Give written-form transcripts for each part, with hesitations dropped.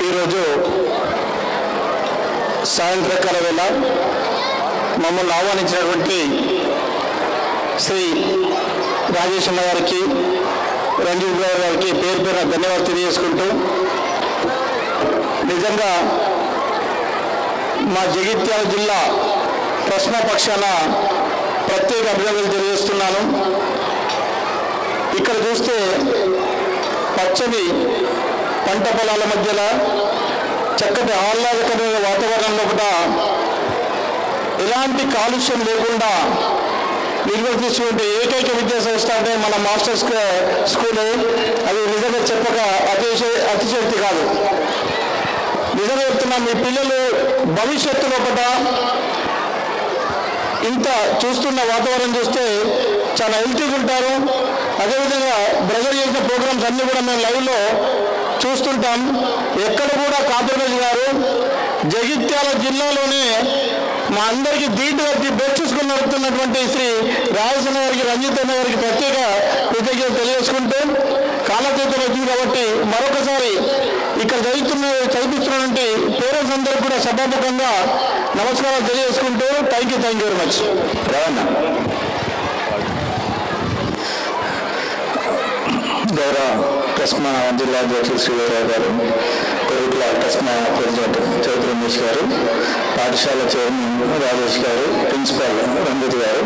ఈరోజు సాయంత్రకాల వేళ మమ్మల్ని ఆహ్వానించినటువంటి శ్రీ రాజేశమ్మ గారికి, రంజిత్ గారికి పేరు పేరున ధన్యవాదాలు తెలియజేసుకుంటూ, నిజంగా మా జగిత్యాల జిల్లా ప్రశ్న పక్షాన ప్రత్యేక అభినందనలు తెలియజేస్తున్నాను. ఇక్కడ చూస్తే పచ్చని పంట పొలాల మధ్యలో చక్కటి ఆహ్లాదకరమైన వాతావరణంలో కూడా ఎలాంటి కాలుష్యం లేకుండా నిర్వర్తించుకుంటే ఏకైక విద్యా సంస్థ అంటే మన మాస్టర్స్ స్కూలే. అది నిజంగా చెప్పక అతిశక్తి కాదు. నిజంగా చెప్తున్నా, మీ పిల్లలు భవిష్యత్తులో కూడా ఇంత చూస్తున్న వాతావరణం చూస్తే చాలా హెల్తీగా ఉంటారు. అదేవిధంగా బ్రదర్ చేసిన ప్రోగ్రామ్స్ అన్నీ కూడా మేము లైవ్లో చూస్తుంటాం. ఎక్కడ కూడా కాంప్రమైజ్ గారు జగిత్యాల జిల్లాలోనే మా అందరికీ దీటుగా బెస్ట్ స్కూల్ నడుపుతున్నటువంటి శ్రీ రాజేశన్న గారికి, రంజిత్ అన్న గారికి ప్రత్యేక కృతజ్ఞతలు తెలియజేసుకుంటూ, కాలకృతం వచ్చింది కాబట్టి మరొకసారి ఇక్కడ చదివిస్తున్నటువంటి పేరెంట్స్ అందరికీ కూడా సభాముఖంగా నమస్కారాలు తెలియజేసుకుంటూ థ్యాంక్ యూ వెరీ మచ్. గౌరవ టస్మా జిల్లా అధ్యక్షులు శ్రీరావు గారు, కొరుట్ల టస్మా ప్రెసిడెంట్ చౌదరి రమేష్ గారు, పాఠశాల చైర్మన్ రాజేష్ గారు, ప్రిన్సిపల్ రంజిత్ గారు,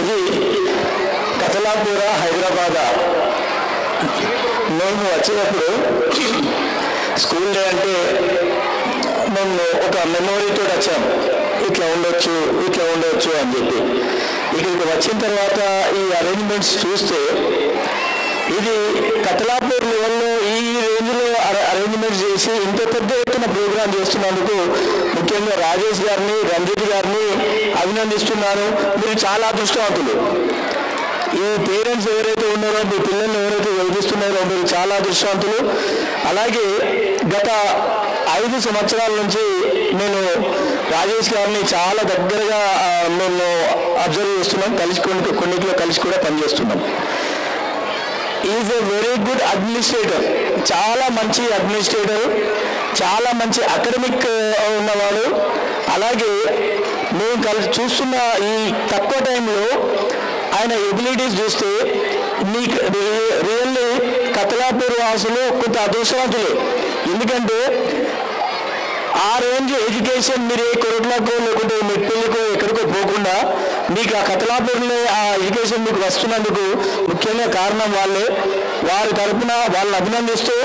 ఇది కతలాపూర హైదరాబాద్. మేము వచ్చేటప్పుడు స్కూల్ డే అంటే మేము ఒక మెమోరీతో వచ్చాము, ఇట్లా ఉండొచ్చు అని చెప్పి. ఇక్కడికి వచ్చిన తర్వాత ఈ అరేంజ్మెంట్స్ చూస్తే ఇది కతలాపూర్ లెవెల్లో ఈ రేంజ్లో అరేంజ్మెంట్స్ చేసి ఇంత పెద్ద ఎత్తున ప్రోగ్రాం చేస్తున్నందుకు ముఖ్యంగా రాజేష్ గారిని, రంజిత్ గారిని అభినందిస్తున్నాను. మీరు చాలా అదృష్టవంతులు. ఈ పేరెంట్స్ ఎవరైతే ఉన్నారో, మీ పిల్లల్ని ఎవరైతే చదివిస్తున్నారో మీరు చాలా అదృష్టవంతులు. అలాగే గత 5 సంవత్సరాల నుంచి నేను రాజేష్ గారిని చాలా దగ్గరగా మేము అబ్జర్వ్ చేస్తున్నాం, కొన్నిట్లో కలిసి కూడా పనిచేస్తున్నాం. Is a very good administrator, చాలా మంచి అడ్మినిస్ట్రేటర్, చాలా మంచి అకాడమిక్ ఉన్నవాడు. అలాగే మేము చూస్తున్న ఈ తక్కువ టైంలో ఆయన ఎబిలిటీస్ చూస్తే మీకు రియల్లీ కతలాపూర్ వాసులు కొంత అదృష్టవంతులే. ఎందుకంటే ఆ రేంజ్ ఎడ్యుకేషన్ మీరు ఏ కొరట్లకో లేకుంటే మెట్పల్లికో ఎక్కడికో పోకుండా మీకు ఆ కతలాపూర్లో ఆ ఎడ్యుకేషన్ మీకు వస్తున్నందుకు ముఖ్యంగా కారణం వాళ్ళే. వారి తరఫున వాళ్ళని అభినందిస్తూ,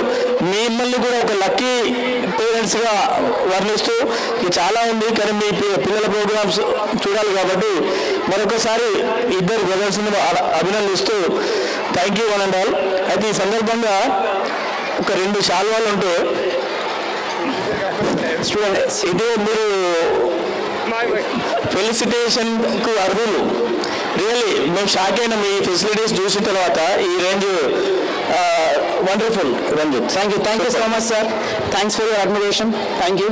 మిమ్మల్ని కూడా ఒక లక్కీ పేరెంట్స్గా వర్ణిస్తూ, ఇది చాలా ఉంది కానీ మీ పిల్లల ప్రోగ్రామ్స్ చూడాలి కాబట్టి మరొకసారి ఇద్దరు బ్రదర్స్ని అభినందిస్తూ thank you one and all. అయితే ఈ సందర్భంగా ఒక 2 శాల్వాలు ఉంటే స్టూడెంట్స్ ఇదే మీరు ఫెలిసిటేషన్కు అర్హులు. రియల్లీ మేము షాక్ అయిన మీ ఫెసిలిటీస్ చూసిన తర్వాత ఈ range wonderful Ranjit. Thank you so much sir. Thanks for your admiration. Thank you.